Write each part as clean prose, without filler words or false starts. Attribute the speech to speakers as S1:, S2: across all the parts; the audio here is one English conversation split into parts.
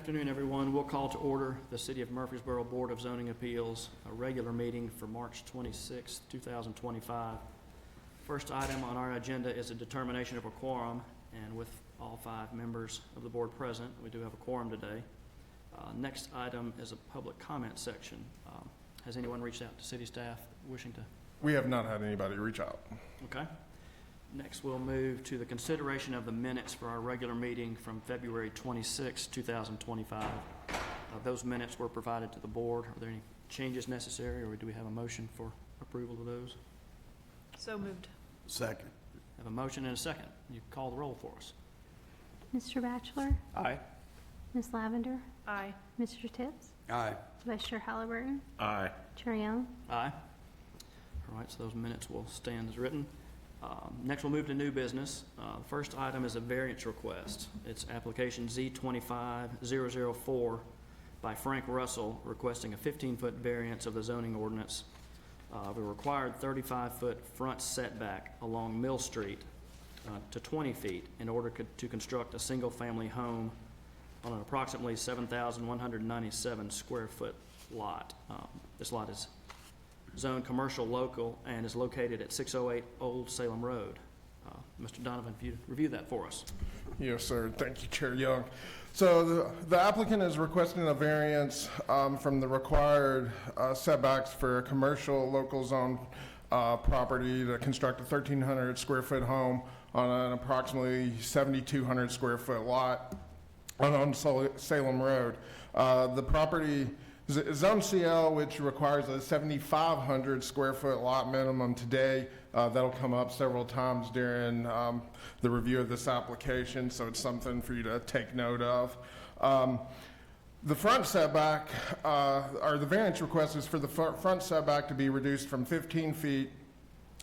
S1: afternoon, everyone. We'll call to order the City of Murfreesboro Board of Zoning Appeals, a regular meeting for March 26, 2025. First item on our agenda is a determination of a quorum, and with all 5 members of the board present, we do have a quorum today. Next item is a public comment section. Has anyone reached out to city staff wishing to?
S2: We have not had anybody reach out.
S1: Okay. Next, we'll move to the consideration of the minutes for our regular meeting from February 26, 2025. Those minutes were provided to the board. Are there any changes necessary, or do we have a motion for approval of those?
S3: So moved.
S4: Second.
S1: Have a motion and a second. You call the roll for us.
S5: Mr. Batchelor?
S1: Aye.
S5: Ms. Lavender?
S3: Aye.
S5: Mr. Tips?
S4: Aye.
S5: Vice Chair Halliburton?
S2: Aye.
S5: Chair Young?
S1: Aye. All right, so those minutes will stand as written. Next, we'll move to new business. The first item is a variance request. It's application Z25004 by Frank Russell, requesting a 15-foot variance of the zoning ordinance of a required 35-foot front setback along Mill Street to 20 feet in order to construct a single-family home on an approximately 7,197 square foot lot. This lot is zoned commercial local and is located at 608 Old Salem Road. Mr. Donovan, if you review that for us.
S2: Yes, sir. Thank you, Chair Young. So the applicant is requesting a variance from the required setbacks for a commercial local zone property to construct a 1,300 square foot home on an approximately 7,200 square foot lot on Salem Road. The property Zone CL, which requires a 7,500 square foot lot minimum today. That'll come up several times during the review of this application, so it's something for you to take note of. The front setback, or the variance request is for the front setback to be reduced from 15 feet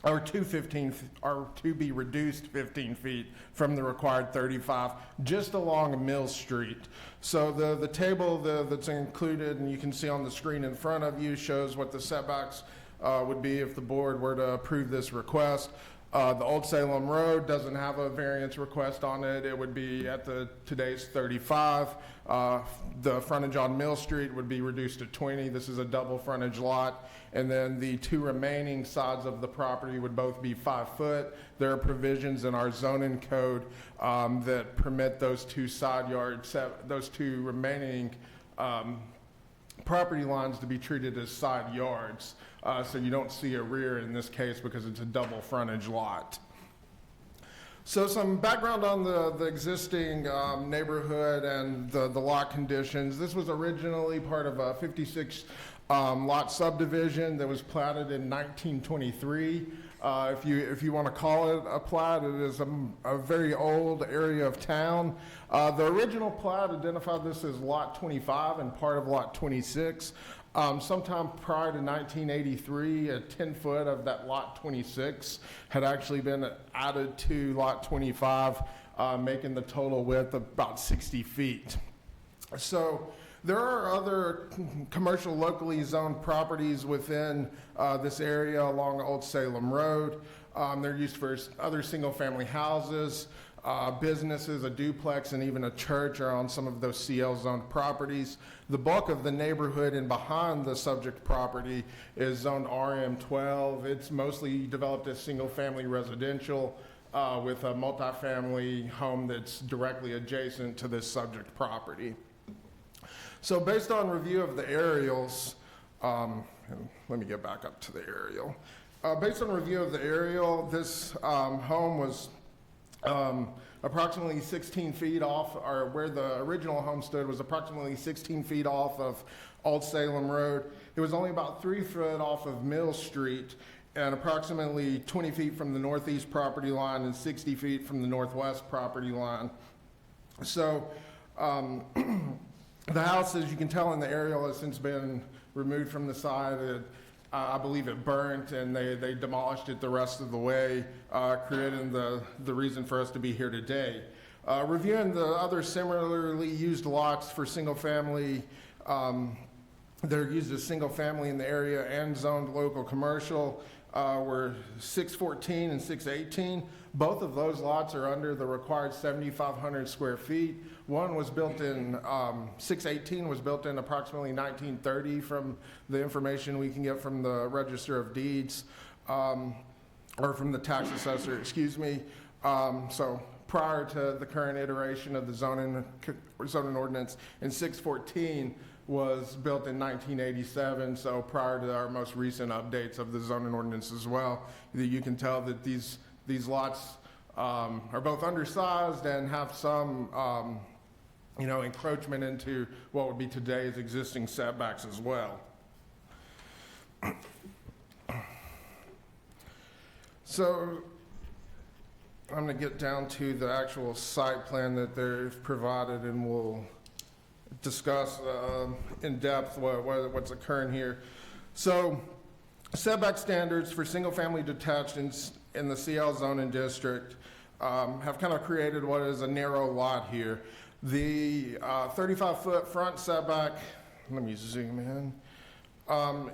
S2: or to be reduced 15 feet from the required 35, just along Mill Street. So the table that's included, and you can see on the screen in front of you, shows what the setbacks would be if the board were to approve this request. The Old Salem Road doesn't have a variance request on it. It would be at today's 35. The frontage on Mill Street would be reduced to 20. This is a double frontage lot. And then the 2 remaining sides of the property would both be 5 foot. There are provisions in our zoning code that permit those 2 side yards, those 2 remaining property lines to be treated as side yards. So you don't see a rear in this case because it's a double frontage lot. So some background on the existing neighborhood and the lot conditions. This was originally part of a 56 lot subdivision that was platted in 1923. If you want to call it a plat, it is a very old area of town. The original plat identified this as Lot 25 and part of Lot 26. Sometime prior to 1983, a 10-foot of that Lot 26 had actually been added to Lot 25, making the total width about 60 feet. So there are other commercial locally zoned properties within this area along Old Salem Road. They're used for other single-family houses, businesses, a duplex, and even a church are on some of those CL zoned properties. The bulk of the neighborhood and behind the subject property is zoned RM12. It's mostly developed as single-family residential with a multifamily home that's directly adjacent to this subject property. So based on review of the aerials, let me get back up to the aerial. Based on review of the aerial, this home was approximately 16 feet off, or where the original home stood was approximately 16 feet off of Old Salem Road. It was only about 3 foot off of Mill Street and approximately 20 feet from the northeast property line and 60 feet from the northwest property line. So the house, as you can tell in the aerial, has since been removed from the side. I believe it burnt, and they demolished it the rest of the way, creating the reason for us to be here today. Reviewing the other similarly used lots for single family, they're used as single family in the area and zoned local commercial. were 614 and 618. Both of those lots are under the required 7,500 square feet. One was built in, 618 was built in approximately 1930 from the information we can get from the Register of Deeds, or from the tax assessor, excuse me. So prior to the current iteration of the zoning ordinance, and 614 was built in 1987, so prior to our most recent updates of the zoning ordinance as well. You can tell that these lots are both undersized and have some encroachment into what would be today's existing setbacks as well. So I'm going to get down to the actual site plan that they've provided, and we'll discuss in depth what's occurring here. So setback standards for single-family detached in the CL zoning district have kind of created what is a narrow lot here. The 35-foot front setback, let me zoom in,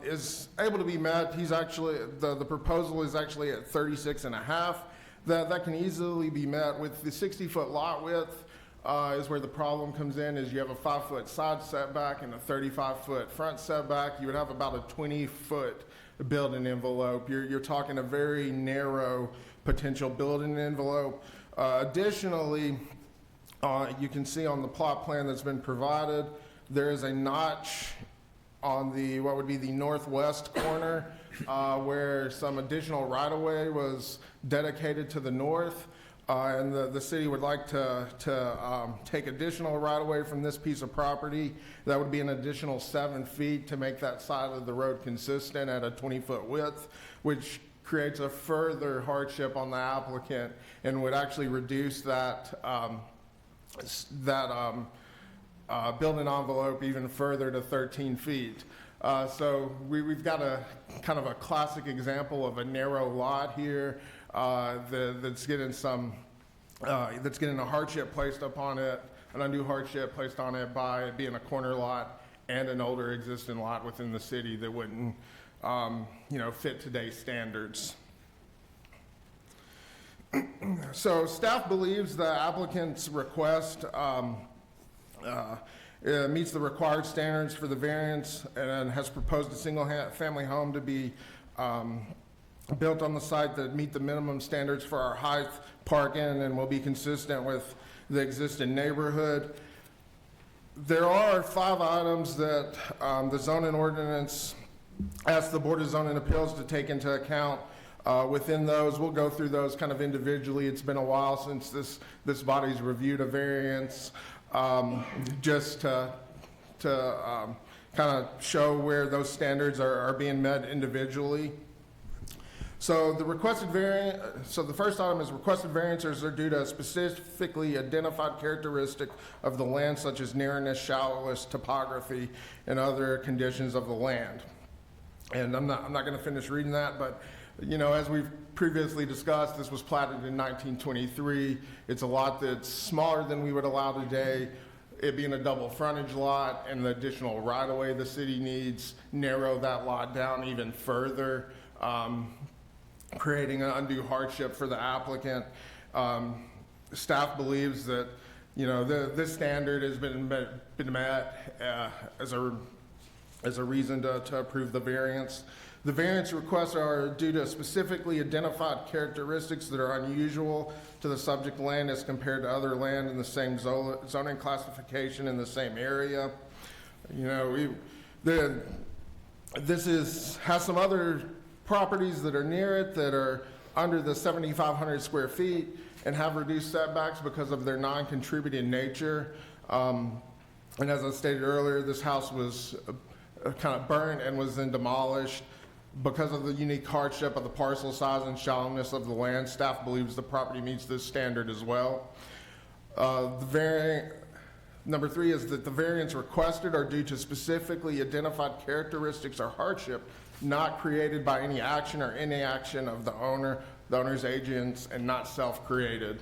S2: is able to be met. He's actually, the proposal is actually at 36 and a half. That can easily be met with the 60-foot lot width. Is where the problem comes in, is you have a 5-foot side setback and a 35-foot front setback. You would have about a 20-foot building envelope. You're talking a very narrow potential building envelope. Additionally, you can see on the plot plan that's been provided, there is a notch on the, what would be the northwest corner, where some additional right-of-way was dedicated to the north. And the city would like to take additional right-of-way from this piece of property. That would be an additional 7 feet to make that side of the road consistent at a 20-foot width, which creates a further hardship on the applicant and would actually reduce that building envelope even further to 13 feet. So we've got a kind of a classic example of a narrow lot here. That's getting a hardship placed upon it, an undue hardship placed on it by it being a corner lot and an older existing lot within the city that wouldn't, fit today's standards. So staff believes the applicant's request meets the required standards for the variance and has proposed a single-family home to be built on the site that meet the minimum standards for our height, parking, and will be consistent with the existing neighborhood. There are 5 items that the zoning ordinance asks the Board of Zoning Appeals to take into account. Within those, we'll go through those kind of individually. It's been a while since this body's reviewed a variance, just to kind of show where those standards are being met individually. So the first item is requested variances are due to a specifically identified characteristic of the land, such as narrowness, shallowness, topography, and other conditions of the land. And I'm not going to finish reading that, but as we've previously discussed, this was platted in 1923. It's a lot that's smaller than we would allow today. It being a double frontage lot and the additional right-of-way the city needs narrow that lot down even further, creating an undue hardship for the applicant. Staff believes that, this standard has been met as a reason to approve the variance. The variance requests are due to specifically identified characteristics that are unusual to the subject land as compared to other land in the same zoning classification in the same area. This has some other properties that are near it that are under the 7,500 square feet and have reduced setbacks because of their non-contributing nature. And as I stated earlier, this house was kind of burnt and was then demolished. Because of the unique hardship of the parcel size and shallowness of the land, staff believes the property meets this standard as well. Number 3 is that the variance requested are due to specifically identified characteristics or hardship not created by any action or inaction of the owner's agents, and not self-created.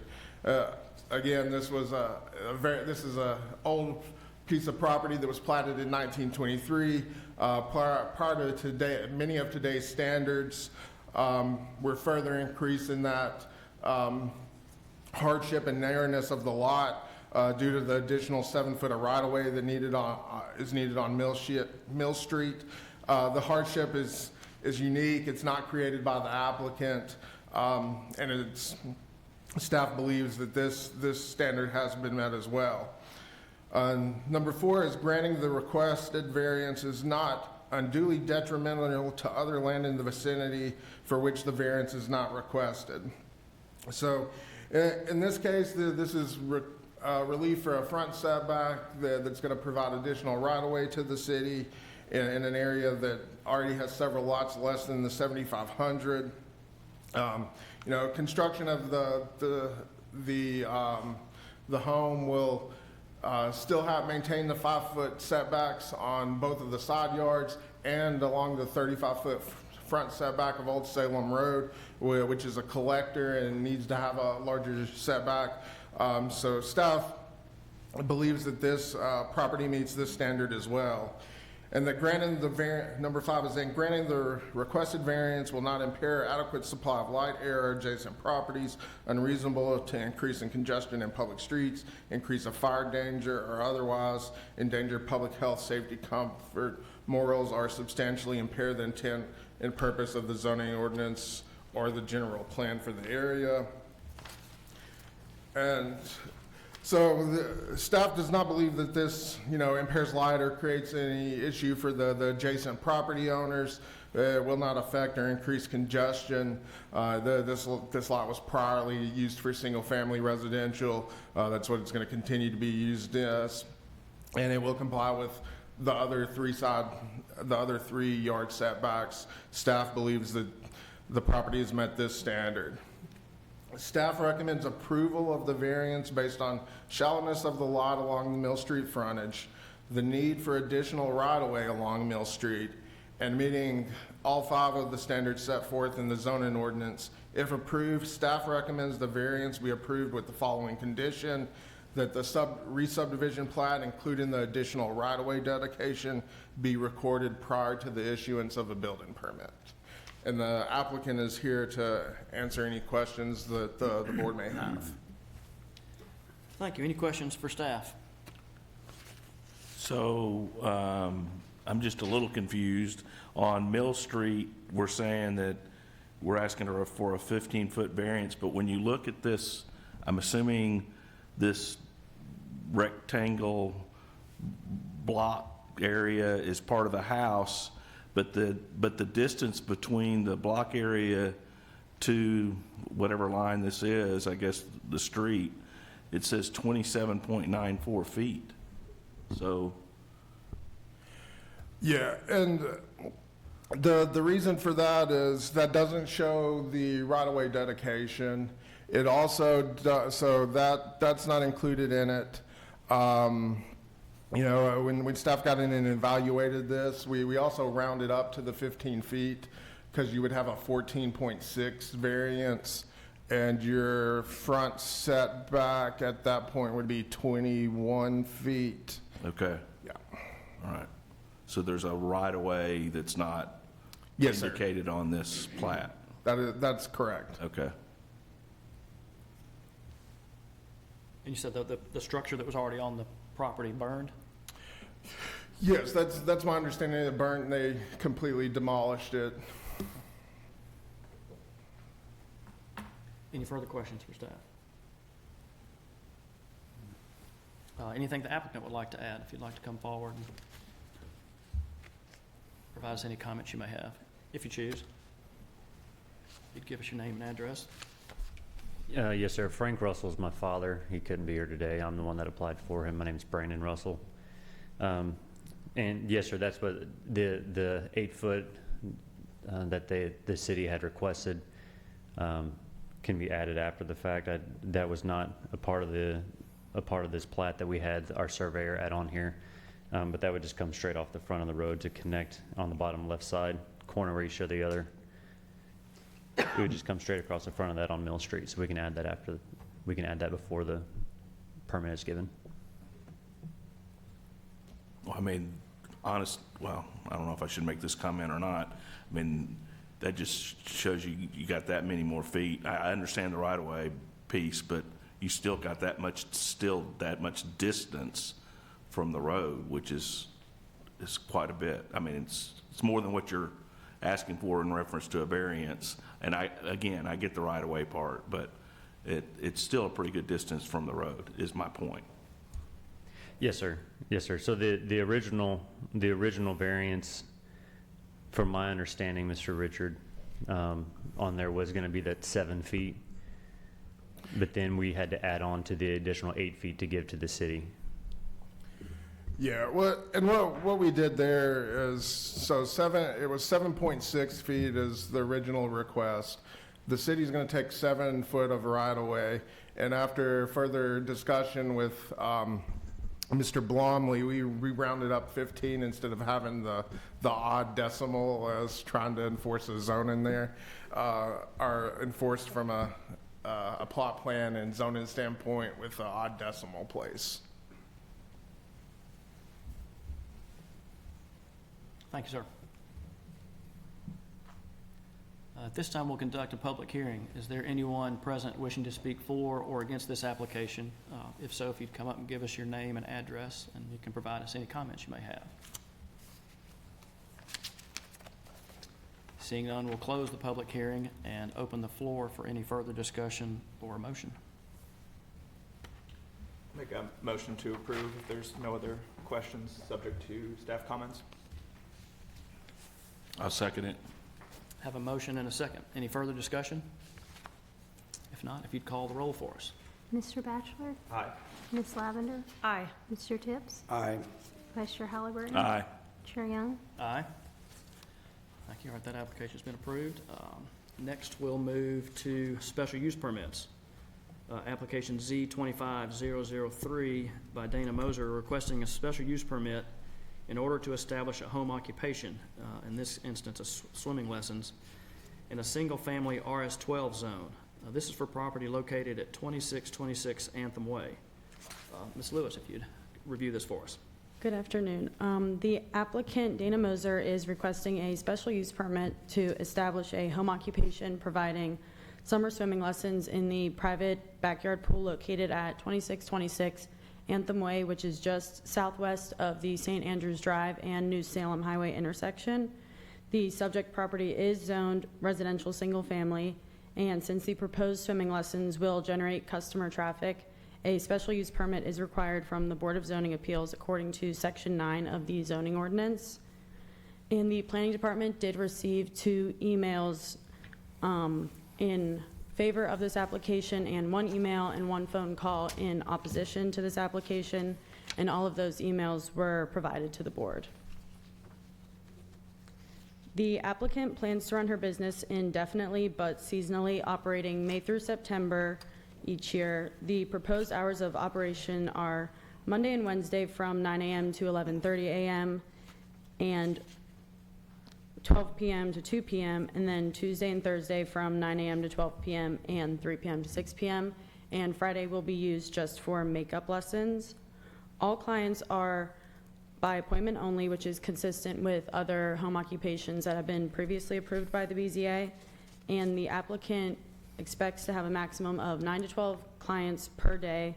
S2: Again, this is a old piece of property that was platted in 1923. Prior to today, many of today's standards, We're further increasing that hardship and narrowness of the lot due to the additional 7 foot of right-of-way that is needed on Mill Street. The hardship is unique. It's not created by the applicant, and staff believes that this standard has been met as well. Number 4 is granting the requested variance is not unduly detrimental to other land in the vicinity for which the variance is not requested. So in this case, this is relief for a front setback that's going to provide additional right-of-way to the city in an area that already has several lots less than the 7,500. Construction of the home will still maintain the 5 foot setbacks on both of the side yards and along the 35 foot front setback of Old Salem Road, which is a collector and needs to have a larger setback. So staff believes that this property meets this standard as well. And that granting number 5 is then granting the requested variance will not impair adequate supply of light, air, or adjacent properties, unreasonable to increase in congestion in public streets, increase of fire danger, or otherwise endanger public health, safety, comfort, morals, or substantially impair the intent and purpose of the zoning ordinance or the general plan for the area. And so the staff does not believe that this, impairs light or creates any issue for the adjacent property owners. It will not affect or increase congestion. This lot was priorly used for single-family residential. That's what it's going to continue to be used as, and it will comply with the other 3 yard setbacks. Staff believes that the property has met this standard. Staff recommends approval of the variance based on shallowness of the lot along the Mill Street frontage, the need for additional right-of-way along Mill Street, and meeting all 5 of the standards set forth in the zoning ordinance. If approved, staff recommends the variance be approved with the following condition: that the re-subdivision plat, including the additional right-of-way dedication, be recorded prior to the issuance of a building permit. And the applicant is here to answer any questions that the board may have.
S1: Thank you. Any questions for staff?
S4: So I'm just a little confused. On Mill Street, we're saying that we're asking for a 15-foot variance, but when you look at this, I'm assuming this rectangle block area is part of the house, but the distance between the block area to whatever line this is, I guess the street, it says 27.94 feet. So
S2: Yeah, and the reason for that is that doesn't show the right-of-way dedication. It also so that's not included in it. When staff got in and evaluated this, we also rounded up to the 15 feet because you would have a 14.6 variance, and your front setback at that point would be 21 feet.
S4: okay,
S2: Yeah.
S4: all right. So there's a right-of-way that's not
S2: Yes, sir.
S4: indicated on this plat.
S2: That's correct.
S4: Okay.
S1: And you said the structure that was already on the property burned?
S2: Yes, that's my understanding. It burned, and they completely demolished it.
S1: Any further questions for staff? Anything the applicant would like to add, if you'd like to come forward and provide us any comments you may have, if you choose. You'd give us your name and address.
S6: Yes, sir. Frank Russell is my father. He couldn't be here today. I'm the one that applied for him. My name's Brandon Russell. And yes, sir, that's what the 8 foot that the city had requested can be added after the fact. That was not a part of this plat that we had our surveyor add on here, but that would just come straight off the front of the road to connect on the bottom left side corner where you show the other. It would just come straight across the front of that on Mill Street, so we can add that before the permit is given.
S4: Well, I mean, I don't know if I should make this comment or not. I mean, that just shows you got that many more feet. I understand the right-of-way piece, but you still got that much distance from the road, which is quite a bit. I mean, it's more than what you're asking for in reference to a variance. And I get the right-of-way part, but it's still a pretty good distance from the road, is my point.
S6: Yes, sir. Yes, sir. So the original variance, from my understanding, Mr. Richard, on there was going to be that 7 feet, but then we had to add on to the additional 8 feet to give to the city.
S2: Yeah, what we did there is, it was 7.6 feet is the original request. The city's going to take 7 foot of right-of-way, and after further discussion with Mr. Blomley, we rounded up 15 instead of having the odd decimal as trying to enforce a zone in there, are enforced from a plot plan and zoning standpoint with the odd decimal place.
S1: Thank you, sir. At this time, we'll conduct a public hearing. Is there anyone present wishing to speak for or against this application? If so, if you'd come up and give us your name and address, and you can provide us any comments you may have. Seeing none, we'll close the public hearing and open the floor for any further discussion or motion.
S7: Make a motion to approve if there's no other questions, subject to staff comments.
S4: I'll second it.
S1: Have a motion and a second. Any further discussion? If not, if you'd call the roll for us.
S5: Mr. Batchelor?
S7: Aye.
S5: Ms. Lavender?
S3: Aye.
S5: Mr. Tips?
S8: Aye.
S5: Vice Chair Halliburton?
S4: Aye.
S5: Chair Young?
S1: Aye. Thank you. All right, that application's been approved. Next, we'll move to special use permits. Application Z25003 by Dana Moser requesting a special use permit in order to establish a home occupation, in this instance, swimming lessons, in a single-family RS-12 zone. This is for property located at 2626 Anthem Way. Ms. Lewis, if you'd review this for us.
S9: Good afternoon. The applicant, Dana Moser, is requesting a special use permit to establish a home occupation providing summer swimming lessons in the private backyard pool located at 2626 Anthem Way, which is just southwest of the St. Andrews Drive and New Salem Highway intersection. The subject property is zoned residential single family, and since the proposed swimming lessons will generate customer traffic, a special use permit is required from the Board of Zoning Appeals according to Section 9 of the zoning ordinance. And the Planning Department did receive 2 emails in favor of this application, and 1 email and 1 phone call in opposition to this application, and all of those emails were provided to the board. The applicant plans to run her business indefinitely but seasonally, operating May through September each year. The proposed hours of operation are Monday and Wednesday from 9 a.m. to 11:30 a.m. and 12 p.m. to 2 p.m., and then Tuesday and Thursday from 9 a.m. to 12 p.m. and 3 p.m. to 6 p.m., and Friday will be used just for makeup lessons. All clients are by appointment only, which is consistent with other home occupations that have been previously approved by the BZA, and the applicant expects to have a maximum of 9 to 12 clients per day,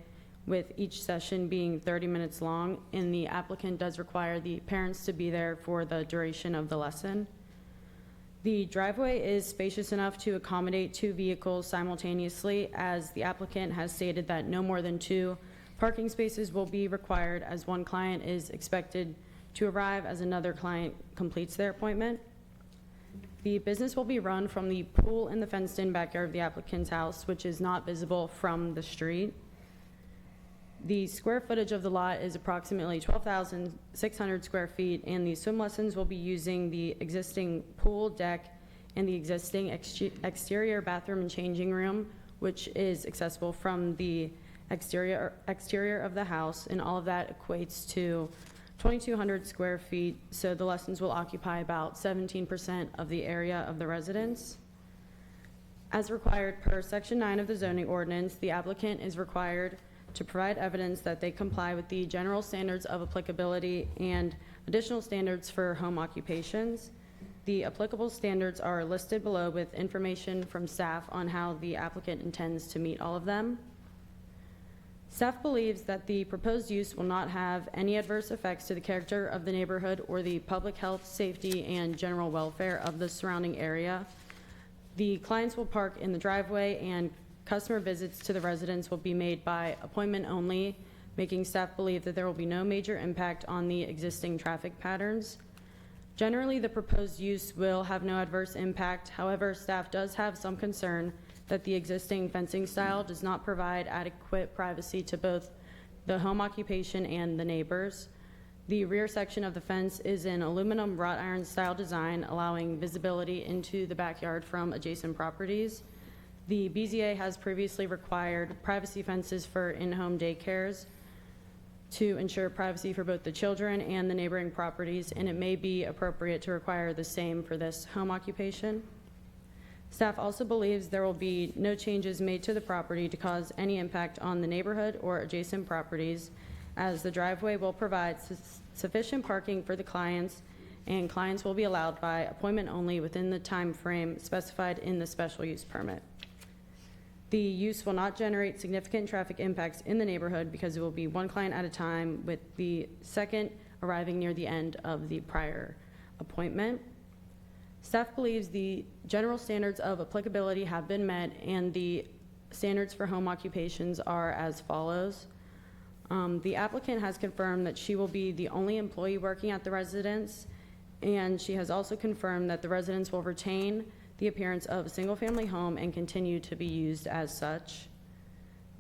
S9: with each session being 30 minutes long, and the applicant does require the parents to be there for the duration of the lesson. The driveway is spacious enough to accommodate 2 vehicles simultaneously, as the applicant has stated that no more than 2 parking spaces will be required, as 1 client is expected to arrive as another client completes their appointment. The business will be run from the pool in the fenced-in backyard of the applicant's house, which is not visible from the street. The square footage of the lot is approximately 12,600 square feet, and the swim lessons will be using the existing pool deck and the existing exterior bathroom and changing room, which is accessible from the exterior of the house, and all of that equates to 2,200 square feet, so the lessons will occupy about 17% of the area of the residence. As required per Section 9 of the zoning ordinance, the applicant is required to provide evidence that they comply with the general standards of applicability and additional standards for home occupations. The applicable standards are listed below with information from staff on how the applicant intends to meet all of them. Staff believes that the proposed use will not have any adverse effects to the character of the neighborhood or the public health, safety, and general welfare of the surrounding area. The clients will park in the driveway, and customer visits to the residence will be made by appointment only, making staff believe that there will be no major impact on the existing traffic patterns. Generally, the proposed use will have no adverse impact. However, staff does have some concern that the existing fencing style does not provide adequate privacy to both the home occupation and the neighbors. The rear section of the fence is an aluminum wrought iron style design, allowing visibility into the backyard from adjacent properties. The BZA has previously required privacy fences for in-home daycares to ensure privacy for both the children and the neighboring properties, and it may be appropriate to require the same for this home occupation. Staff also believes there will be no changes made to the property to cause any impact on the neighborhood or adjacent properties, as the driveway will provide sufficient parking for the clients, and clients will be allowed by appointment only within the time frame specified in the special use permit. The use will not generate significant traffic impacts in the neighborhood because it will be one client at a time, with the second arriving near the end of the prior appointment. Staff believes the general standards of applicability have been met, and the standards for home occupations are as follows. The applicant has confirmed that she will be the only employee working at the residence, and she has also confirmed that the residence will retain the appearance of a single-family home and continue to be used as such.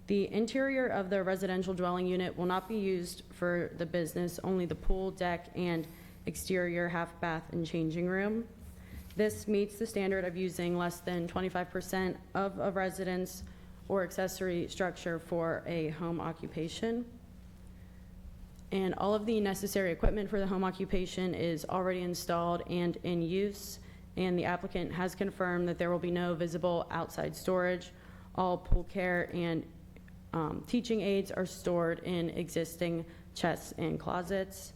S9: The interior of the residential dwelling unit will not be used for the business, only the pool, deck, and exterior half bath and changing room. This meets the standard of using less than 25% of a residence or accessory structure for a home occupation. And all of the necessary equipment for the home occupation is already installed and in use, and the applicant has confirmed that there will be no visible outside storage. All pool care and teaching aids are stored in existing chests and closets.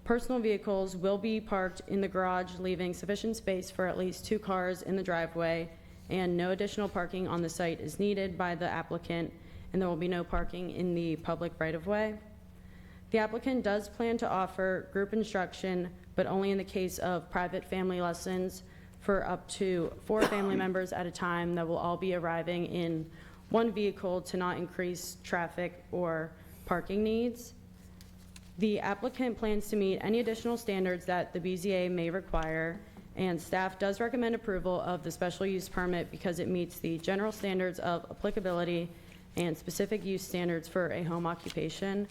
S9: Personal vehicles will be parked in the garage, leaving sufficient space for at least 2 cars in the driveway, and no additional parking on the site is needed by the applicant, and there will be no parking in the public right-of-way. The applicant does plan to offer group instruction, but only in the case of private family lessons for up to 4 family members at a time that will all be arriving in one vehicle to not increase traffic or parking needs. The applicant plans to meet any additional standards that the BZA may require, and staff does recommend approval of the special use permit because it meets the general standards of applicability and specific use standards for a home occupation.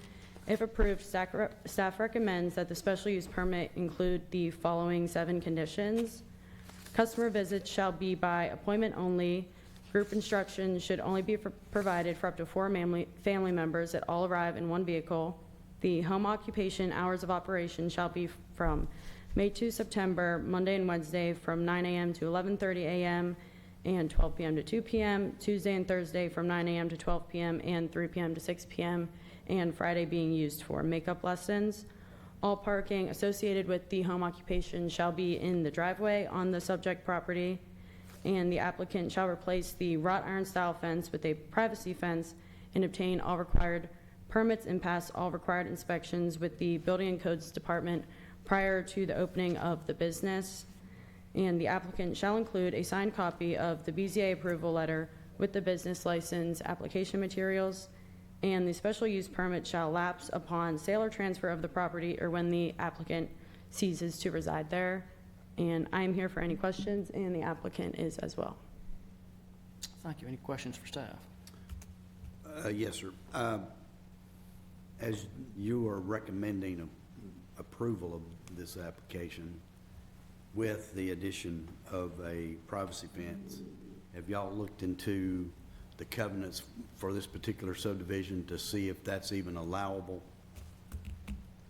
S9: If approved, staff recommends that the special use permit include the following 7 conditions. Customer visits shall be by appointment only. Group instruction should only be provided for up to 4 family members that all arrive in one vehicle. The home occupation hours of operation shall be from May to September, Monday and Wednesday from 9 a.m. to 11:30 a.m. and 12 p.m. to 2 p.m., Tuesday and Thursday from 9 a.m. to 12 p.m. and 3 p.m. to 6 p.m., and Friday being used for makeup lessons. All parking associated with the home occupation shall be in the driveway on the subject property, and the applicant shall replace the wrought iron style fence with a privacy fence and obtain all required permits and pass all required inspections with the Building and Codes Department prior to the opening of the business. And the applicant shall include a signed copy of the BZA approval letter with the business license application materials, and the special use permit shall lapse upon sale or transfer of the property or when the applicant ceases to reside there. And I am here for any questions, and the applicant is as well.
S1: Thank you. Any questions for staff?
S8: Yes, sir. As you are recommending approval of this application with the addition of a privacy fence, have y'all looked into the covenants for this particular subdivision to see if that's even allowable?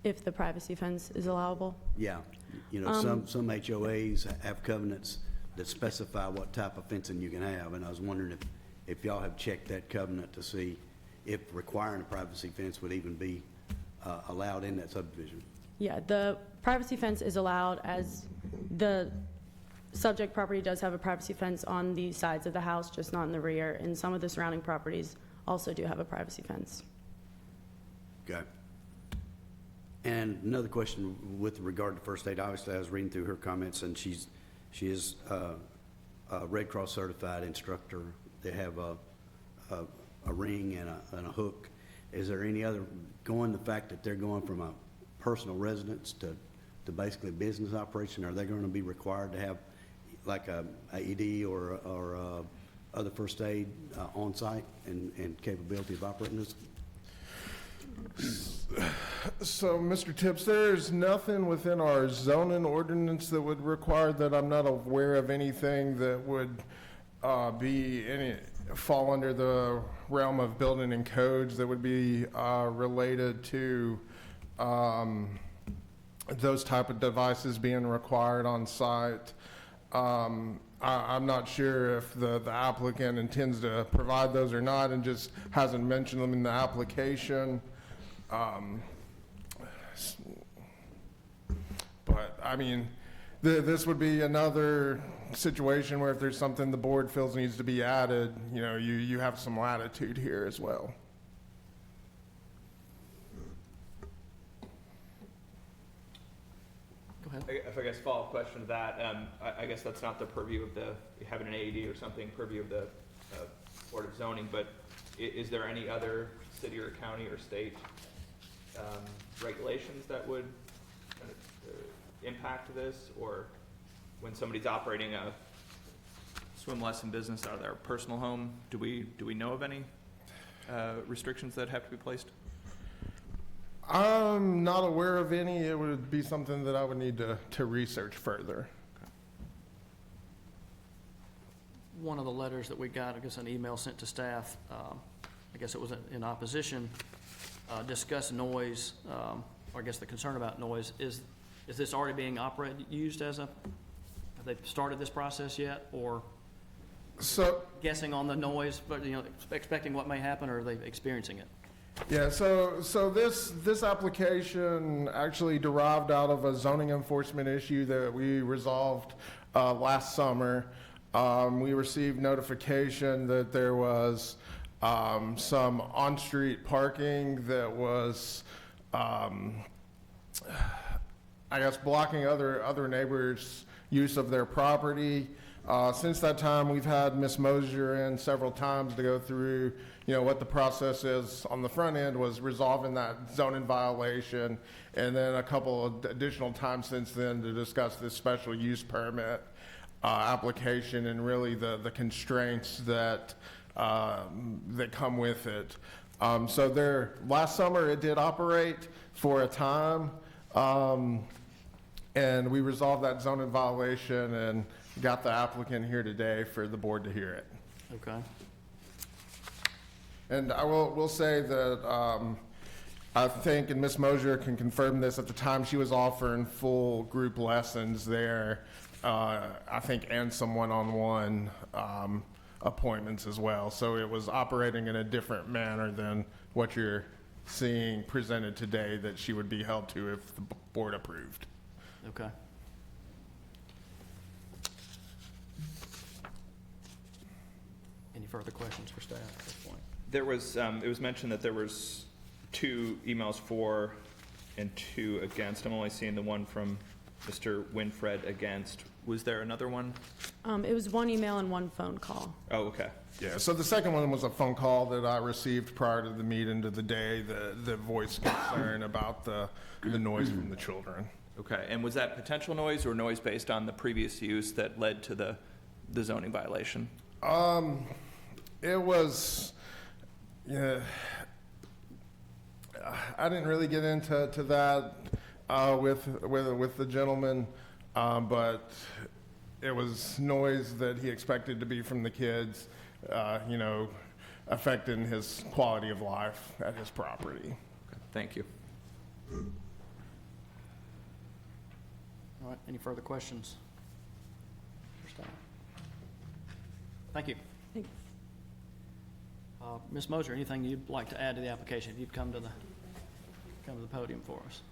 S9: If the privacy fence is allowable?
S8: Yeah. You know, some HOAs have covenants that specify what type of fencing you can have, and I was wondering if y'all have checked that covenant to see if requiring a privacy fence would even be allowed in that subdivision.
S9: Yeah, the privacy fence is allowed as The subject property does have a privacy fence on the sides of the house, just not in the rear, and some of the surrounding properties also do have a privacy fence.
S8: Okay. And another question with regard to First Aid. Obviously, I was reading through her comments, and she is a Red Cross certified instructor. They have a ring and a hook. Is there any other, the fact that they're going from a personal residence to basically a business operation, are they going to be required to have like a AED or other first aid on site and capability of operating this?
S2: So, Mr. Tips, there's nothing within our zoning ordinance that would require that. I'm not aware of anything that would fall under the realm of building and codes that would be related to those type of devices being required on site. I'm not sure if the applicant intends to provide those or not and just hasn't mentioned them in the application. But I mean, this would be another situation where if there's something the board feels needs to be added, you know, you have some latitude here as well.
S1: Go ahead.
S7: If I guess follow-up question to that, I guess that's not the purview of having an AED or something, purview of the Board of Zoning, but is there any other city or county or state regulations that would impact this? Or when somebody's operating a swim lesson business out of their personal home, do we know of any restrictions that have to be placed?
S2: I'm not aware of any. It would be something that I would need to research further.
S1: One of the letters that we got, I guess an email sent to staff, I guess it was in opposition, discussed noise, or I guess the concern about noise. Is this already being used as have they started this process yet, or
S2: So,
S1: guessing on the noise, but, you know, expecting what may happen, or are they experiencing it?
S2: yeah, so this application actually derived out of a zoning enforcement issue that we resolved last summer. We received notification that there was some on-street parking that was, I guess, blocking other neighbors' use of their property. Since that time, we've had Ms. Mosier in several times to go through, you know, what the process is on the front end was resolving that zoning violation, and then a couple of additional times since then to discuss this special use permit application and really the constraints that that come with it. So last summer it did operate for a time, and we resolved that zoning violation and got the applicant here today for the board to hear it.
S1: Okay.
S2: And I will say that I think, and Ms. Mosier can confirm this, at the time she was offering full group lessons there, I think, and some one-on-one appointments as well. So it was operating in a different manner than what you're seeing presented today that she would be held to if the board approved.
S1: Okay. Any further questions for staff at this point?
S7: There was, it was mentioned that there was 2 emails for and 2 against. I'm only seeing the one from Mr. Winfred against. Was there another one?
S9: It was 1 email and 1 phone call.
S7: Oh, okay.
S2: Yeah, so the second one was a phone call that I received prior to the meeting of the day that voiced concern about the noise from the children.
S7: Okay, and was that potential noise or noise based on the previous use that led to the zoning violation?
S2: It was, yeah, I didn't really get into that with the gentleman, but it was noise that he expected to be from the kids, you know, affecting his quality of life at his property.
S7: Okay, thank you.
S1: All right, any further questions for staff? Thank you.
S9: Thanks.
S1: Ms. Mosier, anything you'd like to add to the application? If you'd come to the podium for us.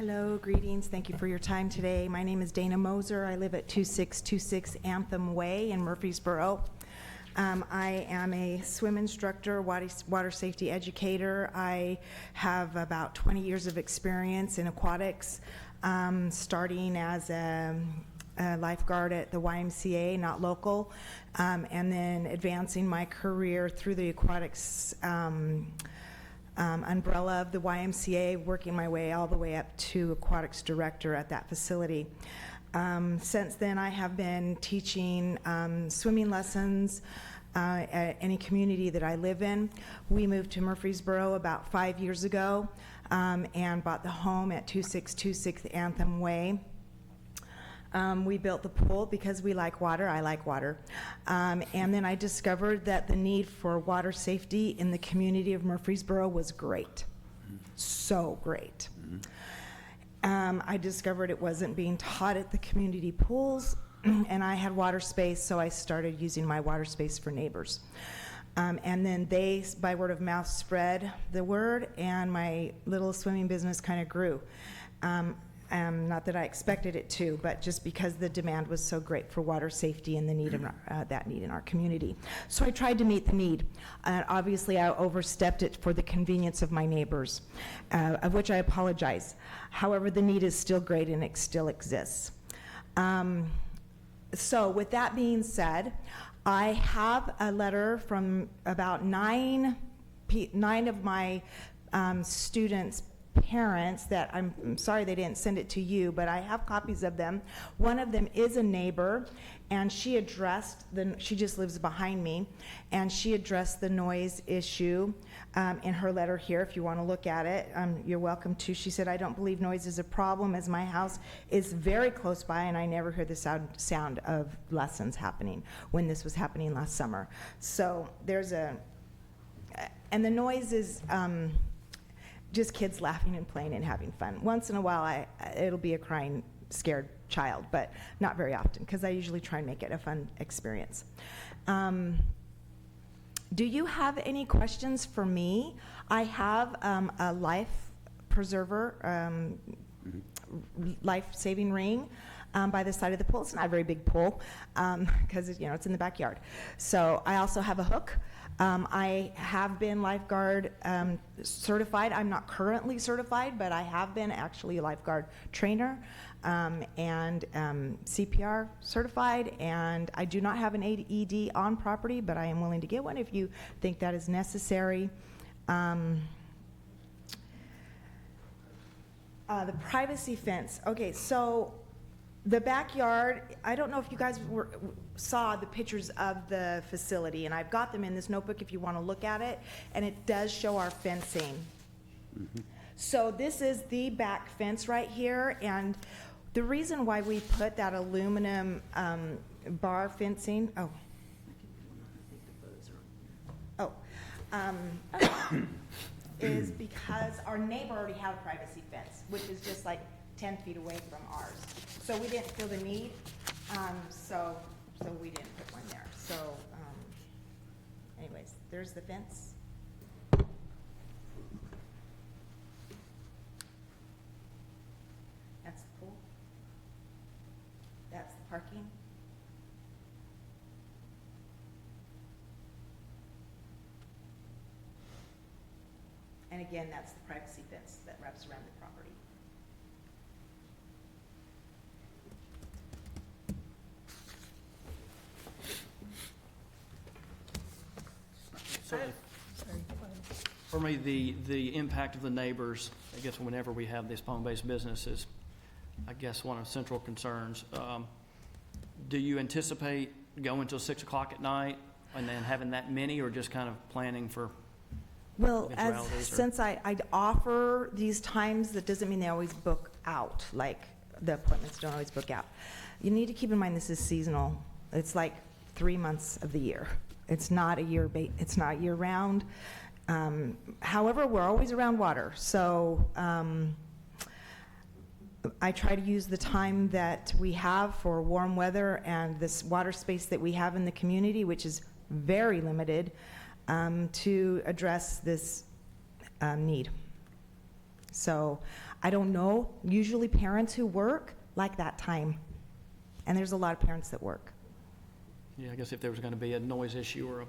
S10: Hello, greetings. Thank you for your time today. My name is Dana Moser. I live at 2626 Anthem Way in Murfreesboro. I am a swim instructor, water safety educator. I have about 20 years of experience in aquatics, starting as a lifeguard at the YMCA, not local, and then advancing my career through the aquatics umbrella of the YMCA, working my way all the way up to aquatics director at that facility. Since then, I have been teaching swimming lessons at any community that I live in. We moved to Murfreesboro about 5 years ago and bought the home at 2626 Anthem Way. We built the pool because we like water. I like water. And then I discovered that the need for water safety in the community of Murfreesboro was great. So great. I discovered it wasn't being taught at the community pools, and I had water space, so I started using my water space for neighbors. And then they, by word of mouth, spread the word, and my little swimming business kind of grew. Not that I expected it to, but just because the demand was so great for water safety and the need in that need in our community. So I tried to meet the need. Obviously, I overstepped it for the convenience of my neighbors, of which I apologize. However, the need is still great and it still exists. So with that being said, I have a letter from about nine of my students' parents that I'm sorry they didn't send it to you, but I have copies of them. One of them is a neighbor, and she addressed she just lives behind me, and she addressed the noise issue in her letter here. If you want to look at it, you're welcome to. She said, "I don't believe noise is a problem as my house is very close by and I never heard the sound of lessons happening when this was happening last summer." So there's and the noise is just kids laughing and playing and having fun. Once in a while, it'll be a crying, scared child, but not very often, because I usually try and make it a fun experience. Do you have any questions for me? I have a life preserver, life-saving ring by the side of the pool. It's not a very big pool, because it's in the backyard. So I also have a hook. I have been lifeguard certified. I'm not currently certified, but I have been actually a lifeguard trainer and CPR certified. And I do not have an AED on property, but I am willing to get one if you think that is necessary. The privacy fence. Okay, so the backyard, I don't know if you guys saw the pictures of the facility, and I've got them in this notebook if you want to look at it, and it does show our fencing. So this is the back fence right here, and the reason why we put that aluminum bar fencing, is because our neighbor already had a privacy fence, which is just like 10 feet away from ours. So we didn't feel the need, so we didn't put one there. So anyways, there's the fence. That's the pool. That's the parking. And again, that's the privacy fence that wraps around the property.
S1: So for me, the impact of the neighbors, I guess whenever we have this pond-based business is, I guess, one of the central concerns. Do you anticipate going till 6 o'clock at night and then having that many, or just kind of planning for
S10: Well,
S1: eventualities, or-
S10: since I offer these times, that doesn't mean they always book out, like the appointments don't always book out. You need to keep in mind this is seasonal. It's like 3 months of the year. It's not it's not year round. However, we're always around water, so I try to use the time that we have for warm weather and this water space that we have in the community, which is very limited, to address this need. So I don't know. Usually parents who work like that time. And there's a lot of parents that work.
S1: Yeah, I guess if there was going to be a noise issue or,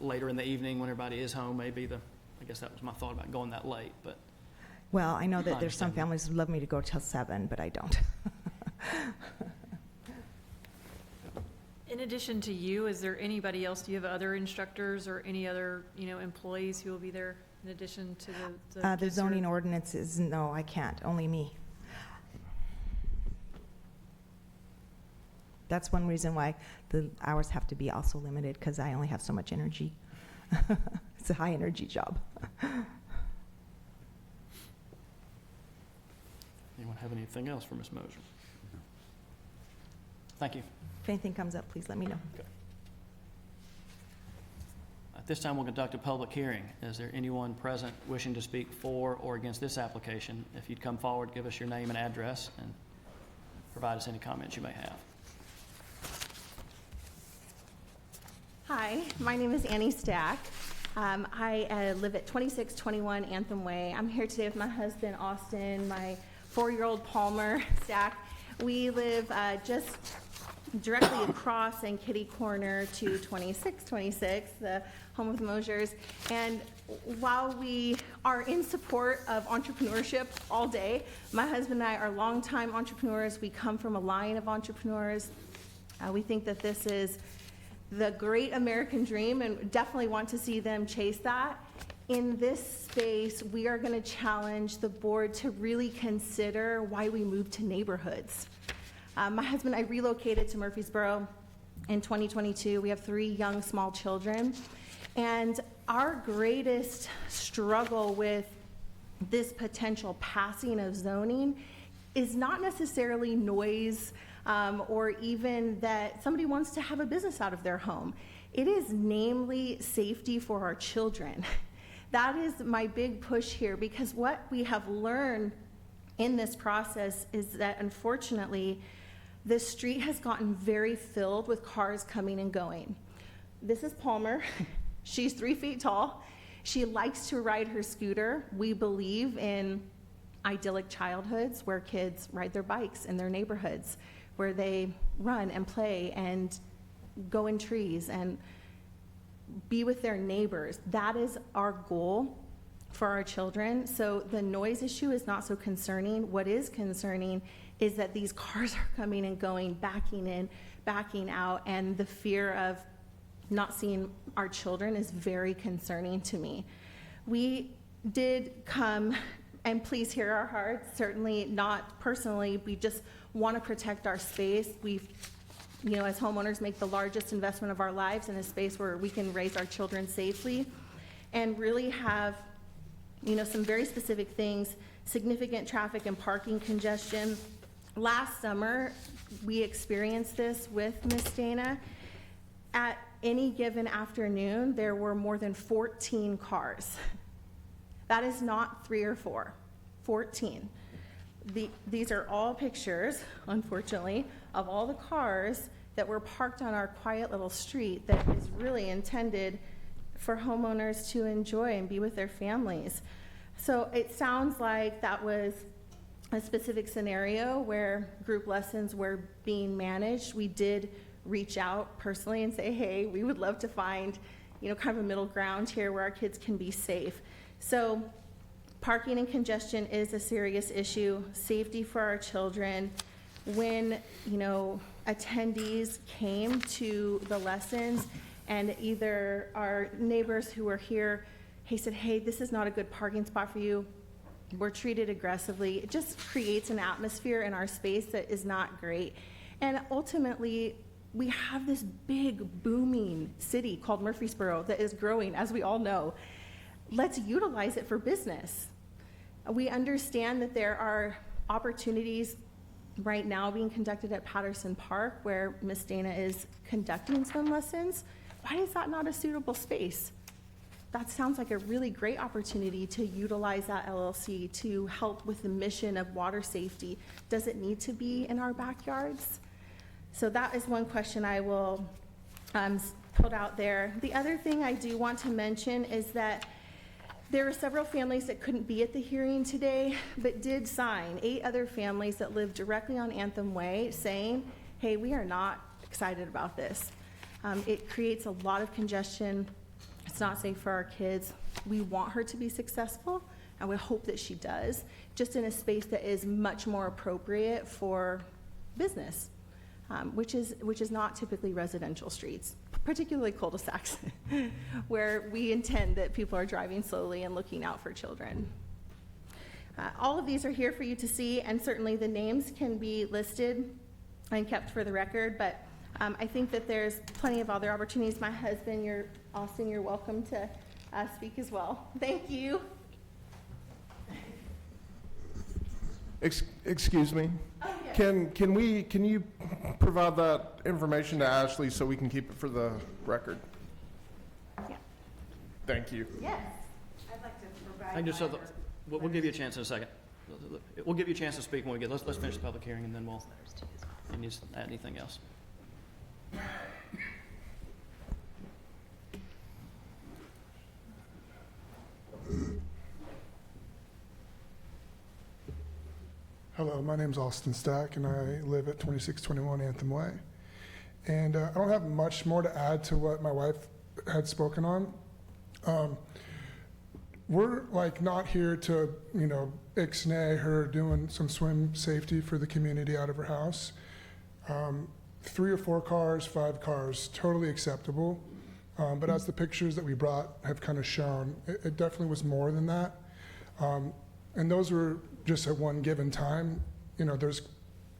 S1: later in the evening when everybody is home, maybe I guess that was my thought about going that late, but.
S10: Well, I know that
S1: I
S10: there's some
S1: understand that.
S10: families who love me to go till 7, but I don't.
S3: In addition to you, is there anybody else? Do you have other instructors or any other, employees who will be there in addition to the
S10: The
S3: kids who are-
S10: zoning ordinance is, no, I can't, only me. That's one reason why the hours have to be also limited, because I only have so much energy. It's a high energy job.
S1: Anyone have anything else for Ms. Moser? Thank you.
S10: If anything comes up, please let me know.
S1: At this time, we'll conduct a public hearing. Is there anyone present wishing to speak for or against this application? If you'd come forward, give us your name and address, and provide us any comments you may have.
S11: Hi, my name is Annie Stack. I live at 2621 Anthem Way. I'm here today with my husband, Austin, my 4-year-old Palmer Stack. We live just directly across and kitty corner to 2626, the home of the Mosers. And while we are in support of entrepreneurship all day, my husband and I are longtime entrepreneurs. We come from a line of entrepreneurs. We think that this is the great American dream and definitely want to see them chase that. In this space, we are going to challenge the board to really consider why we moved to neighborhoods. My husband and I relocated to Murfreesboro in 2022. We have 3 young, small children. And our greatest struggle with this potential passing of zoning is not necessarily noise, or even that somebody wants to have a business out of their home. It is namely safety for our children. That is my big push here, because what we have learned in this process is that unfortunately, the street has gotten very filled with cars coming and going. This is Palmer. She's 3 feet tall. She likes to ride her scooter. We believe in idyllic childhoods where kids ride their bikes in their neighborhoods, where they run and play and go in trees and be with their neighbors. That is our goal for our children. So the noise issue is not so concerning. What is concerning is that these cars are coming and going, backing in, backing out, and the fear of not seeing our children is very concerning to me. We did come, and please hear our hearts, certainly not personally, we just want to protect our space. We've, as homeowners, make the largest investment of our lives in a space where we can raise our children safely and really have, some very specific things, significant traffic and parking congestion. Last summer, we experienced this with Miss Dana. At any given afternoon, there were more than 14 cars. That is not 3 or 4, 14. These are all pictures, unfortunately, of all the cars that were parked on our quiet little street that is really intended for homeowners to enjoy and be with their families. So it sounds like that was a specific scenario where group lessons were being managed. We did reach out personally and say, hey, we would love to find, kind of a middle ground here where our kids can be safe. So parking and congestion is a serious issue. Safety for our children. When, attendees came to the lessons and either our neighbors who were here, said, hey, this is not a good parking spot for you, we're treated aggressively. It just creates an atmosphere in our space that is not great. And ultimately, we have this big booming city called Murfreesboro that is growing, as we all know. Let's utilize it for business. We understand that there are opportunities right now being conducted at Patterson Park where Miss Dana is conducting swim lessons. Why is that not a suitable space? That sounds like a really great opportunity to utilize that LLC to help with the mission of water safety. Does it need to be in our backyards? So that is one question I will put out there. The other thing I do want to mention is that There were several families that couldn't be at the hearing today, but did sign, 8 other families that live directly on Anthem Way saying, hey, we are not excited about this. It creates a lot of congestion. It's not safe for our kids. We want her to be successful, and we hope that she does, just in a space that is much more appropriate for business, which is not typically residential streets, particularly cul-de-sacs, where we intend that people are driving slowly and looking out for children. All of these are here for you to see, and certainly the names can be listed and kept for the record, but I think that there's plenty of other opportunities. My husband, Austin, you're welcome to speak as well. Thank you.
S2: Excuse me?
S11: Oh, yes.
S2: Can you provide that information to Ashley so we can keep it for the record?
S11: Yeah.
S2: Thank you.
S11: Yes.
S10: I'd like to provide.
S1: And just so we'll give you a chance in a second. We'll give you a chance to speak when we get, let's finish the public hearing and then we'll, can you add anything else?
S12: Hello, my name's Austin Stack, and I live at 2621 Anthem Way. And I don't have much more to add to what my wife had spoken on. We're like not here to, ixnay her doing some swim safety for the community out of her house. 3 or 4 cars, 5 cars, totally acceptable. But as the pictures that we brought have kind of shown, it definitely was more than that. And those were just at one given time. There's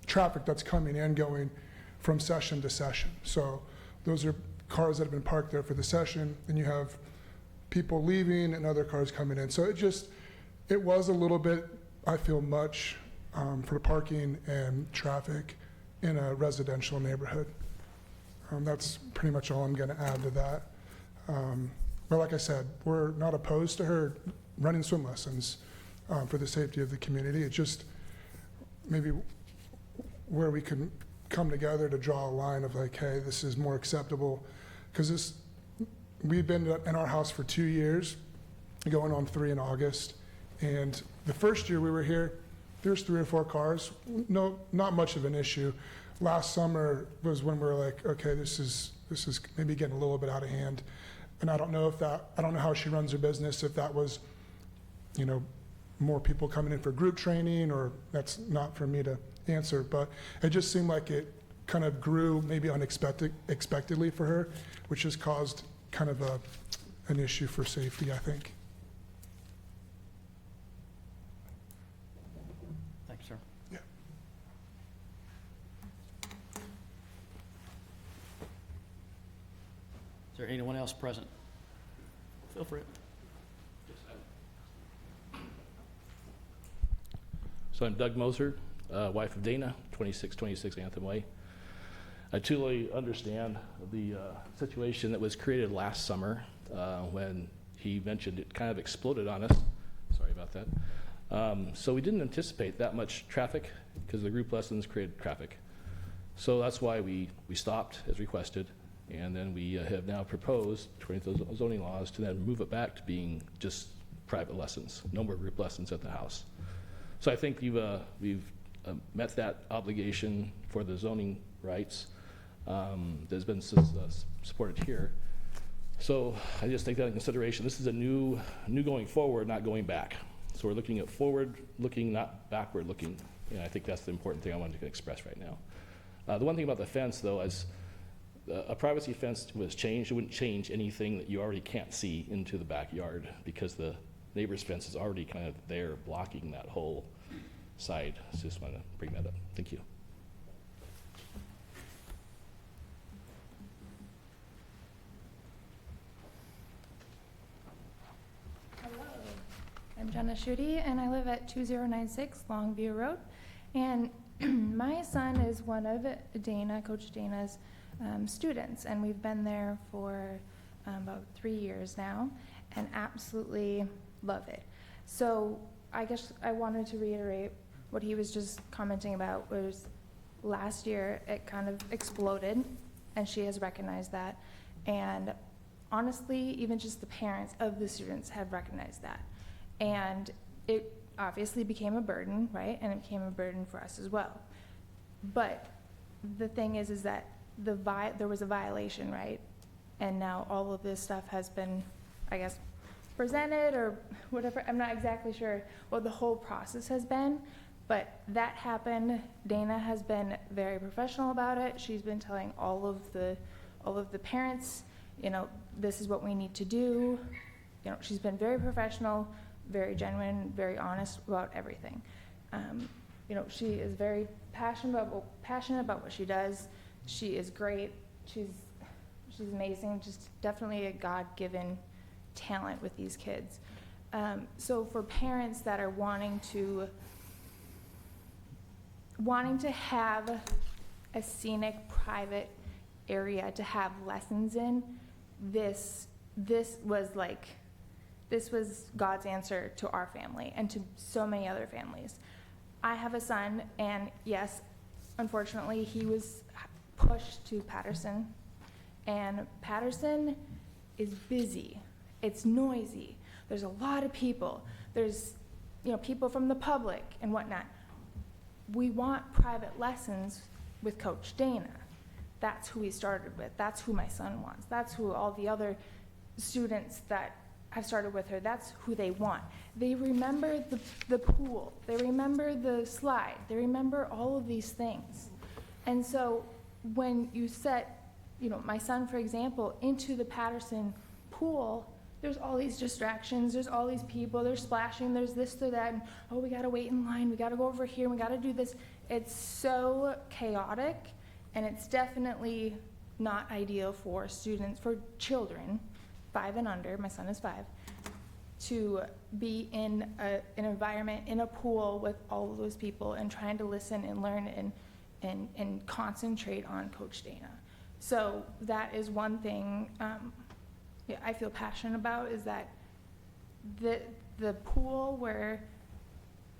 S12: traffic that's coming and going from session to session. So those are cars that have been parked there for the session, and you have people leaving and other cars coming in. So it was a little bit, I feel, much for the parking and traffic in a residential neighborhood. That's pretty much all I'm going to add to that. But like I said, we're not opposed to her running swim lessons for the safety of the community. It's just maybe where we can come together to draw a line of like, hey, this is more acceptable. Because we've been in our house for 2 years, going on 3 in August. And the first year we were here, there's 3 or 4 cars. No, not much of an issue. Last summer was when we were like, okay, this is maybe getting a little bit out of hand. And I don't know how she runs her business, if that was, more people coming in for group training, or that's not for me to answer, but it just seemed like it kind of grew maybe expectedly for her, which has caused kind of an issue for safety, I think.
S1: Thank you, sir.
S12: Yeah.
S1: Is there anyone else present? Feel free.
S13: So I'm Doug Moser, wife of Dana, 2626 Anthem Way. I truly understand the situation that was created last summer when he mentioned it kind of exploded on us. Sorry about that. So we didn't anticipate that much traffic because the group lessons created traffic. So that's why we stopped as requested, and then we have now proposed, according to the zoning laws, to then move it back to being just private lessons, no more group lessons at the house. So I think we've met that obligation for the zoning rights that's been supported here. So I just take that in consideration. This is a new going forward, not going back. So we're looking at forward looking, not backward looking. And I think that's the important thing I wanted to express right now. The one thing about the fence, though, is a privacy fence was changed. It wouldn't change anything that you already can't see into the backyard because the neighbor's fence is already kind of there blocking that whole side. So just want to bring that up. Thank you.
S14: Hello, I'm Jenna Schutte, and I live at 2096 Longview Road. And my son is one of Coach Dana's students, and we've been there for about 3 years now, and absolutely love it. So I guess I wanted to reiterate what he was just commenting about was last year it kind of exploded, and she has recognized that. And honestly, even just the parents of the students have recognized that. And it obviously became a burden, right? And it became a burden for us as well. But the thing is that there was a violation, right? And now all of this stuff has been, I guess, presented or whatever. I'm not exactly sure what the whole process has been, but that happened. Dana has been very professional about it. She's been telling all of the parents, you know, this is what we need to do. You know, she's been very professional, very genuine, very honest about everything. You know, she is very passionate about what she does. She is great. She's amazing. Just definitely a God-given talent with these kids. So for parents that are wanting to have a scenic, private area to have lessons in, this was God's answer to our family and to so many other families. I have a son, and yes, unfortunately, he was pushed to Patterson, and Patterson is busy. It's noisy. There's a lot of people. There's, you know, people from the public and whatnot. We want private lessons with Coach Dana. That's who we started with. That's who my son wants. That's who all the other students that have started with her, that's who they want. They remember the pool. They remember the slide. They remember all of these things. And so when you set, you know, my son, for example, into the Patterson pool, there's all these distractions, there's all these people, they're splashing, there's this or that, and oh, we gotta wait in line, we gotta go over here, we gotta do this. It's so chaotic, and it's definitely not ideal for students, for children, 5 and under, my son is 5, to be in an environment, in a pool with all of those people and trying to listen and learn and concentrate on Coach Dana. So that is one thing I feel passionate about, is that the pool where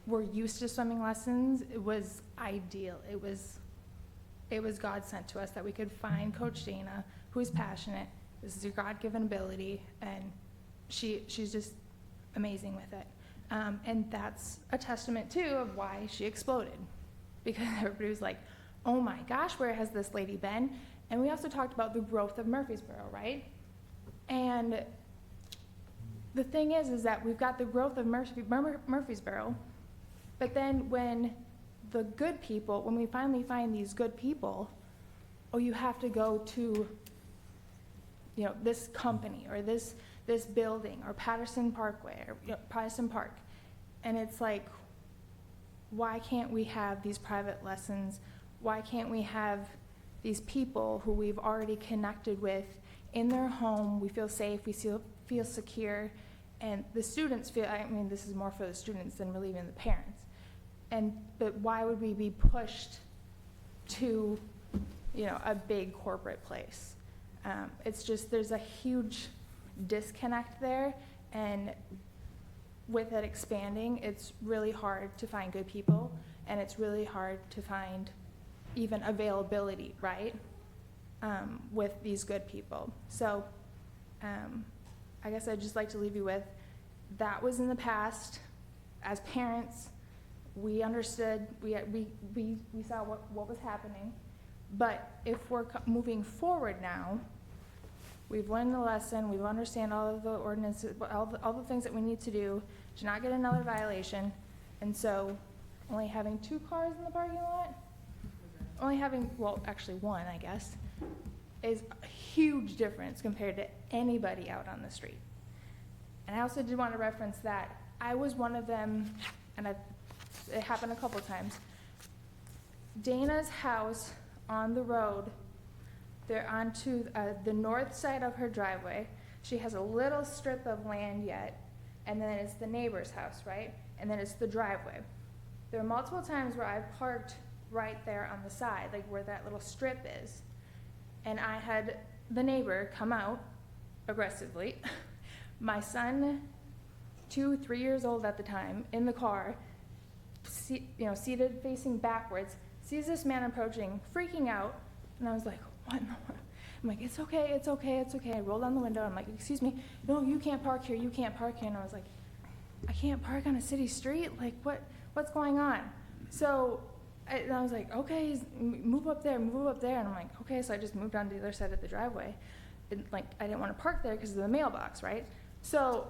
S14: we're used to swimming lessons, it was ideal. It was God sent to us that we could find Coach Dana, who is passionate. This is your God-given ability, and she's just amazing with it. And that's a testament, too, of why she exploded. Because everybody was like, oh my gosh, where has this lady been? And we also talked about the growth of Murfreesboro, right? And the thing is that we've got the growth of Murfreesboro, but then when the good people, when we finally find these good people, oh, you have to go to, you know, this company or this building or Patterson Parkway or, you know, Patterson Park. And it's like, why can't we have these private lessons? Why can't we have these people who we've already connected with in their home? We feel safe, we feel secure, and the students feel, I mean, this is more for the students than really even the parents. But why would we be pushed to, you know, a big corporate place? It's just, there's a huge disconnect there, and with it expanding, it's really hard to find good people, and it's really hard to find even availability, right, with these good people. So I guess I'd just like to leave you with, that was in the past. As parents, we understood, we saw what was happening, but if we're moving forward now, we've learned the lesson, we've understand all of the ordinances, all the things that we need to do to not get another violation. And so only having 2 cars in the parking lot, only having, well, actually 1, I guess, is a huge difference compared to anybody out on the street. And I also did want to reference that I was one of them, and it happened a couple times. Dana's house on the road, they're onto the north side of her driveway. She has a little strip of land yet, and then it's the neighbor's house, right? And then it's the driveway. There are multiple times where I've parked right there on the side, like where that little strip is. And I had the neighbor come out aggressively. My son, 2, 3 years old at the time, in the car, seated facing backwards, sees this man approaching, freaking out, and I was like, what in the world? I'm like, it's okay, it's okay, it's okay. I roll down the window. I'm like, excuse me, no, you can't park here, you can't park here. And I was like, I can't park on a city street? Like, what's going on? So and I was like, okay, move up there, move up there. And I'm like, okay, so I just moved on to the other side of the driveway. And like, I didn't want to park there because of the mailbox, right? So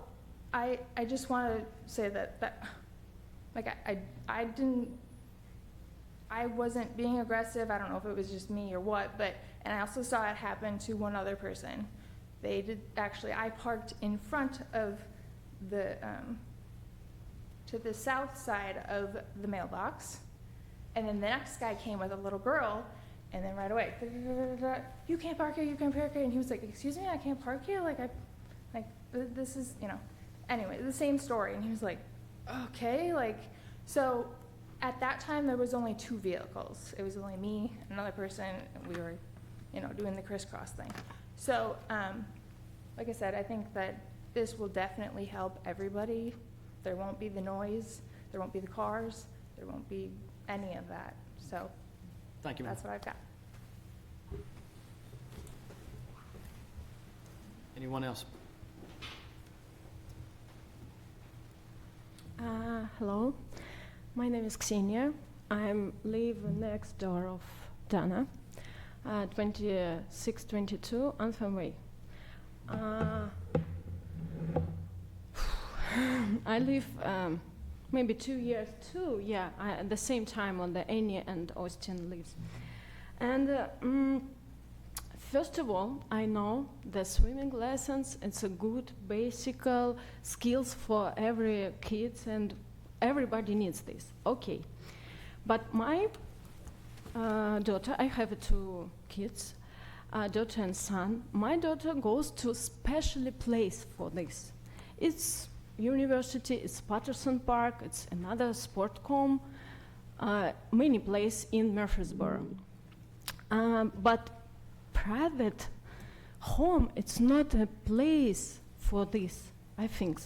S14: I just want to say that like, I wasn't being aggressive. I don't know if it was just me or what, and I also saw it happen to one other person. They did, actually, I parked in front of the, to the south side of the mailbox. And then the next guy came with a little girl, and then right away, you can't park here, you can't park here. And he was like, excuse me, I can't park here? This is, anyway, the same story. And he was like, okay, so at that time there was only 2 vehicles. It was only me, another person, and we were, doing the crisscross thing. So, like I said, I think that this will definitely help everybody. There won't be the noise, there won't be the cars, there won't be any of that. So
S1: Thank you, ma'am.
S14: that's what I've got.
S1: Anyone else?
S15: Hello, my name is Ksenia. I live next door of Dana, 2622 Anthem Way. I live maybe 2 years too, yeah, at the same time on the Annie and Austin lives. And first of all, I know the swimming lessons, it's a good basic skills for every kids, and everybody needs this, okay. But my daughter, I have 2 kids, daughter and son. My daughter goes to specially place for this. It's university, it's Patterson Park, it's another Sportcom, many place in Murfreesboro. But private home, it's not a place for this, I think.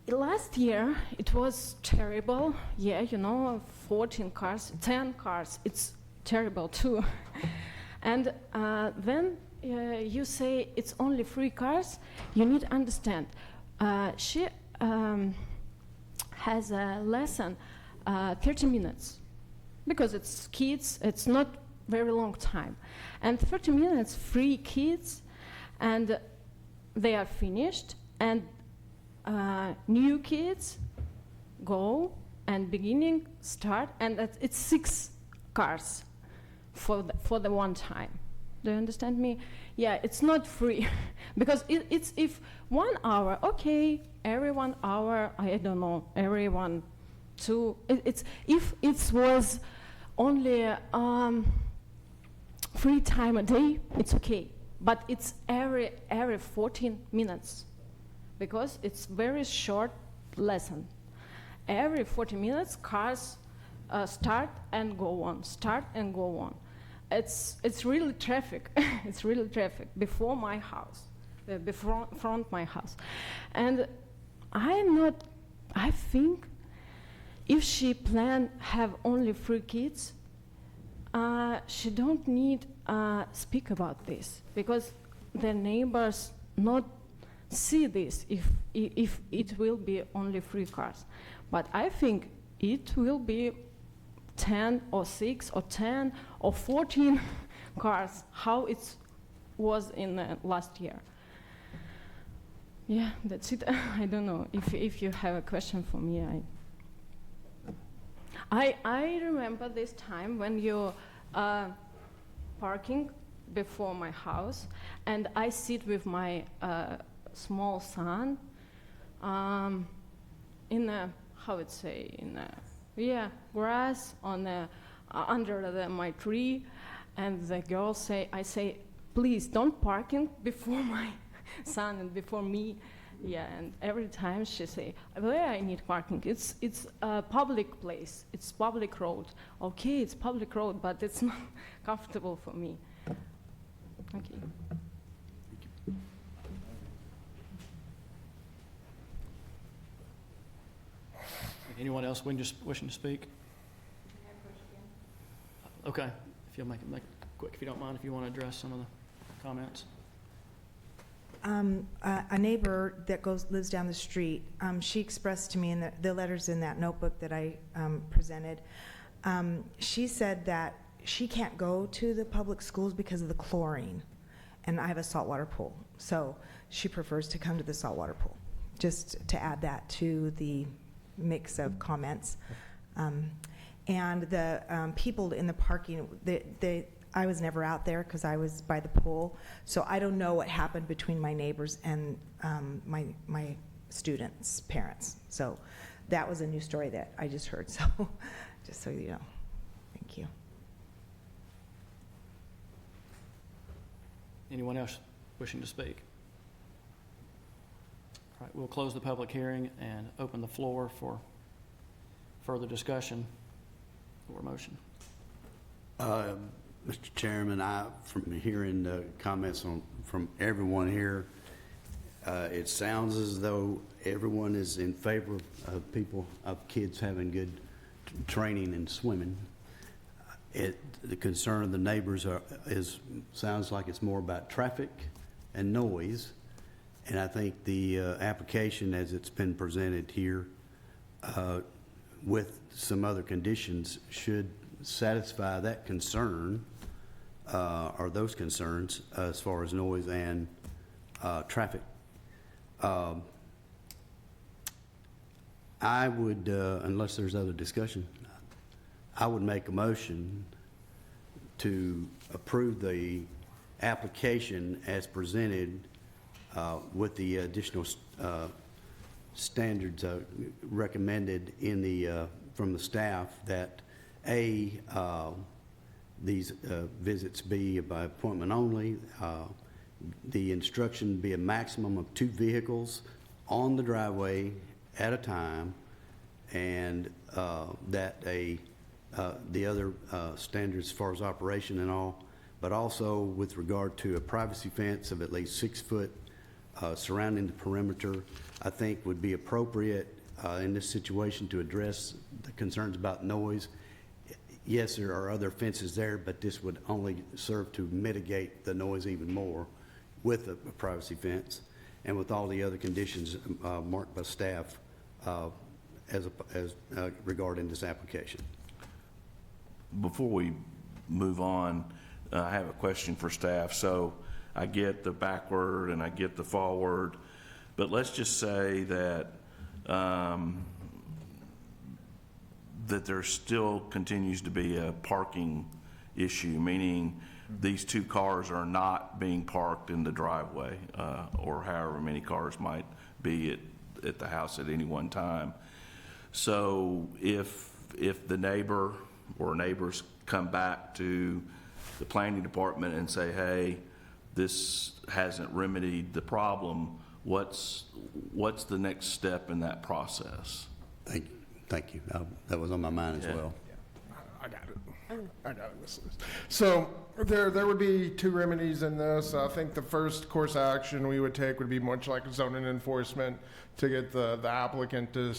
S15: Last year, it was terrible. Yeah, 14 cars, 10 cars, it's terrible too. And then you say it's only 3 cars. You need to understand. She has a lesson 30 minutes because it's kids. It's not very long time, and 30 minutes 3 kids, and they are finished. And new kids go and beginning start, and it's 6 cars for the one time. Do you understand me? Yeah, it's not free because it's if 1 hour, okay, every 1 hour, I don't know, every 1, 2. It's if it was only 3 times a day, it's okay. But it's every 14 minutes because it's very short lesson. Every 40 minutes, cars start and go on, start and go on. It's really traffic. It's really traffic before my house, before front my house, and I think if she plan have only 3 kids, she don't need speak about this because the neighbors not see this if it will be only 3 cars, but I think it will be 10 or 6 or 10 or 14 cars, how it was in last year. Yeah, that's it. I don't know if you have a question for me. I remember this time when you parking before my house, and I sit with my small son in a, how it say, in a, grass on under my tree, and the girl I say, please don't parking before my son and before me. Yeah, and every time she say, where I need parking? It's a public place, it's public road. Okay, it's public road, but it's not comfortable for me. Okay.
S1: Anyone else wishing to speak? Okay, if you'll make quick, if you don't mind, if you want to address some of the comments.
S10: A neighbor that lives down the street, she expressed to me in the letters in that notebook that I presented, she said that she can't go to the public schools because of the chlorine, and I have a saltwater pool, so she prefers to come to the saltwater pool, just to add that to the mix of comments. And the people in the parking, I was never out there because I was by the pool, so I don't know what happened between my neighbors and my students' parents. So that was a new story that I just heard, so just so you know. Thank you.
S1: Anyone else wishing to speak? All right, we'll close the public hearing and open the floor for further discussion or motion.
S8: Mr. Chairman, from hearing the comments from everyone here, it sounds as though everyone is in favor of kids having good training in swimming. The concern of the neighbors sounds like it's more about traffic and noise, and I think the application as it's been presented here with some other conditions should satisfy that concern or those concerns as far as noise and traffic. I would, unless there's other discussion, I would make a motion to approve the application as presented with the additional standards recommended in the from the staff, that these visits be by appointment only, the instruction be a maximum of 2 vehicles on the driveway at a time, and that the other standards as far as operation and all, but also with regard to a privacy fence of at least 6 foot surrounding the perimeter, I think would be appropriate in this situation to address the concerns about noise. Yes, there are other fences there, but this would only serve to mitigate the noise even more with a privacy fence and with all the other conditions marked by staff as regarding this application.
S4: Before we move on, I have a question for staff. So I get the backward and I get the forward, but let's just say that that there still continues to be a parking issue, meaning these 2 cars are not being parked in the driveway, or however many cars might be at the house at any one time. So if the neighbor or neighbors come back to the planning department and say, hey, this hasn't remedied the problem, what's the next step in that process?
S8: Thank you. That was on my mind as well.
S2: I got it, Ms. Lewis. So there would be 2 remedies in this. I think the first course of action we would take would be much like zoning enforcement to get the applicant to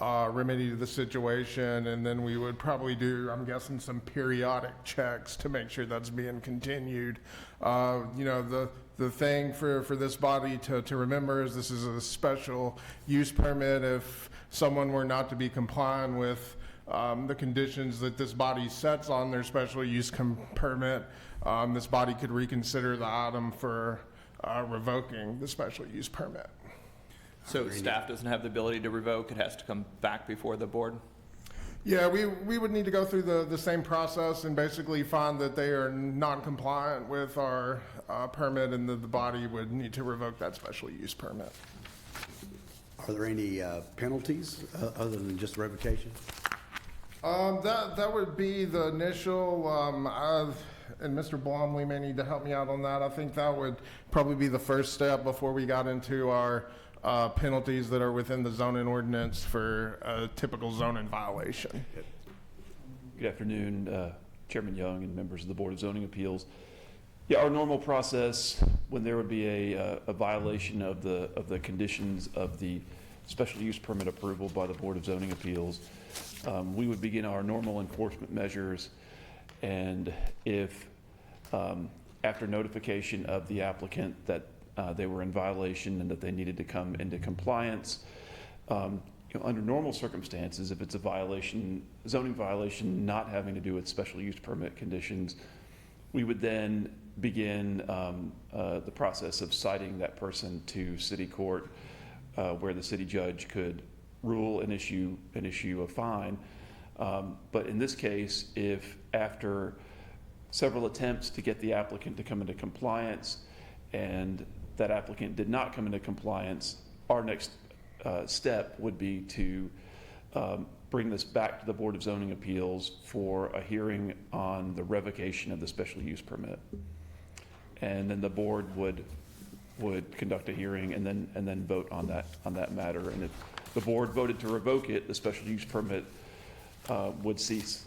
S2: remedy the situation, and then we would probably do, I'm guessing, some periodic checks to make sure that's being continued. The thing for this body to remember is this is a special use permit. If someone were not to be complying with the conditions that this body sets on their special use permit, this body could reconsider the item for revoking the special use permit.
S7: So staff doesn't have the ability to revoke, it has to come back before the board?
S2: Yeah, we would need to go through the same process and basically find that they are non-compliant with our permit, and the body would need to revoke that special use permit.
S8: Are there any penalties other than just revocation?
S2: That would be the initial, and Mr. Blomley may need to help me out on that. I think that would probably be the first step before we got into our penalties that are within the zoning ordinance for a typical zoning violation.
S16: Good afternoon, Chairman Young and members of the Board of Zoning Appeals. Yeah, our normal process when there would be a violation of the conditions of the special use permit approval by the Board of Zoning Appeals, we would begin our normal enforcement measures, and if after notification of the applicant that they were in violation and that they needed to come into compliance. Under normal circumstances, if it's a violation, zoning violation not having to do with special use permit conditions, we would then begin the process of citing that person to city court, where the city judge could rule and issue a fine. But in this case, if after several attempts to get the applicant to come into compliance and that applicant did not come into compliance, our next step would be to bring this back to the Board of Zoning Appeals for a hearing on the revocation of the special use permit. And then the board would conduct a hearing and then vote on that matter. And if the board voted to revoke it, the special use permit would cease.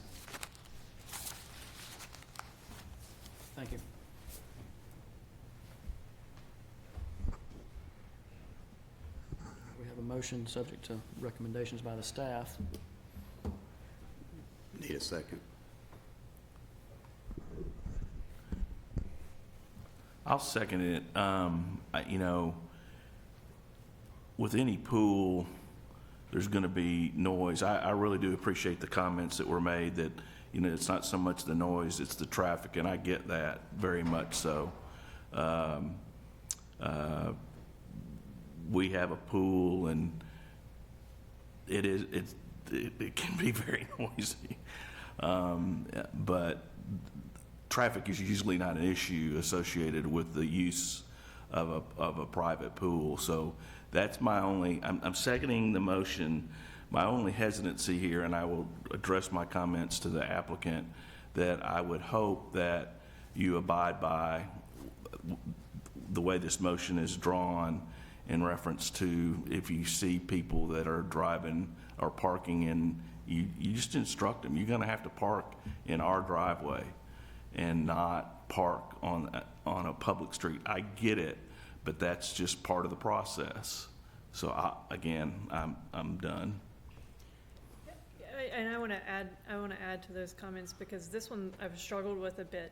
S1: Thank you. We have a motion subject to recommendations by the staff.
S8: Need a second.
S4: I'll second it. With any pool, there's going to be noise. I really do appreciate the comments that were made that, it's not so much the noise, it's the traffic, and I get that very much so. We have a pool, and it can be very noisy. But traffic is usually not an issue associated with the use of a private pool. So that's my only, I'm seconding the motion. My only hesitancy here, and I will address my comments to the applicant, that I would hope that you abide by the way this motion is drawn in reference to if you see people that are driving or parking, and you just instruct them, you're going to have to park in our driveway and not park on a public street. I get it, but that's just part of the process. So I'm done.
S3: And I want to add to those comments, because this one I've struggled with a bit.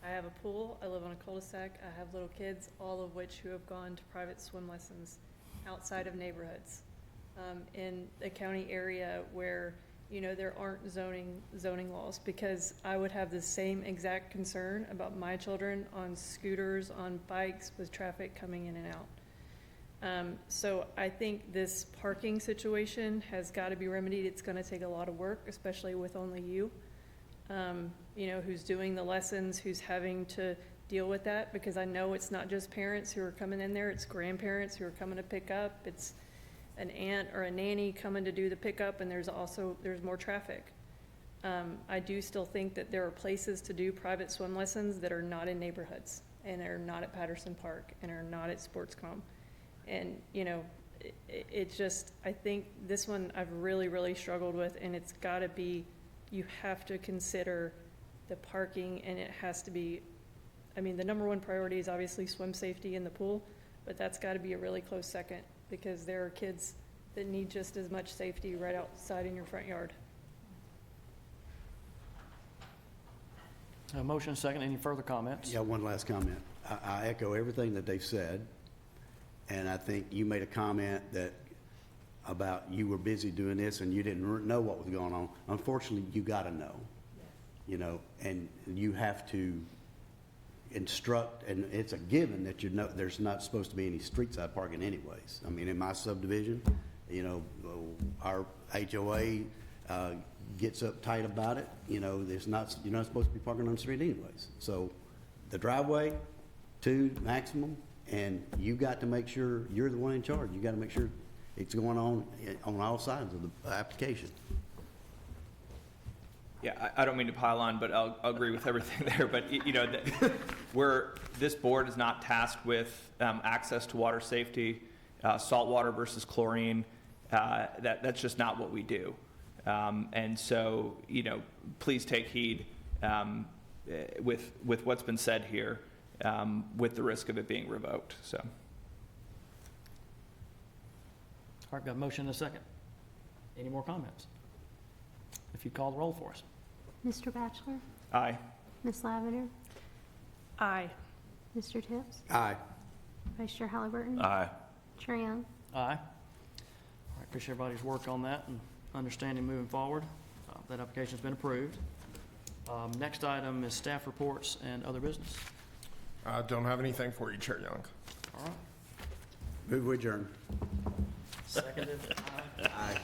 S3: I have a pool, I live on a cul-de-sac, I have little kids, all of which who have gone to private swim lessons outside of neighborhoods, in a county area where, there aren't zoning laws, because I would have the same exact concern about my children on scooters, on bikes, with traffic coming in and out. So I think this parking situation has got to be remedied. It's going to take a lot of work, especially with only you, who's doing the lessons, who's having to deal with that, because I know it's not just parents who are coming in there, it's grandparents who are coming to pick up, it's an aunt or a nanny coming to do the pickup, and there's more traffic. I do still think that there are places to do private swim lessons that are not in neighborhoods, and are not at Patterson Park, and are not at Sportscom. And, it's just, I think this one I've really, really struggled with, and it's got to be, you have to consider the parking, and it has to be, the number one priority is obviously swim safety in the pool, but that's got to be a really close second, because there are kids that need just as much safety right outside in your front yard.
S1: A motion second. Any further comments?
S8: Yeah, one last comment. I echo everything that they've said, and I think you made a comment about you were busy doing this and you didn't know what was going on. Unfortunately, you got to know, and you have to instruct, and it's a given that there's not supposed to be any street side parking anyways. In my subdivision, our HOA gets uptight about it. you're not supposed to be parking on the street anyways. So the driveway, 2 maximum, and you got to make sure you're the one in charge. You got to make sure it's going on all sides of the application.
S7: Yeah, I don't mean to pile on, but I'll agree with everything there. But, this board is not tasked with access to water safety, salt water versus chlorine. That's just not what we do. And so, please take heed with what's been said here, with the risk of it being revoked. So.
S1: All right, got a motion and a second. Any more comments? If you call the roll for us.
S5: Mr. Batchelor?
S7: Aye.
S5: Ms. Lavender?
S3: Aye.
S5: Mr. Tips?
S8: Aye.
S5: Vice Chair Halliburton?
S4: Aye.
S5: Chair Young?
S1: Aye. All right, appreciate everybody's work on that and understanding moving forward. That application's been approved. Next item is staff reports and other business.
S2: I don't have anything for you, Chair Young.
S1: All right.
S8: Move adjourn.
S1: Seconded. Aye.
S8: Aye.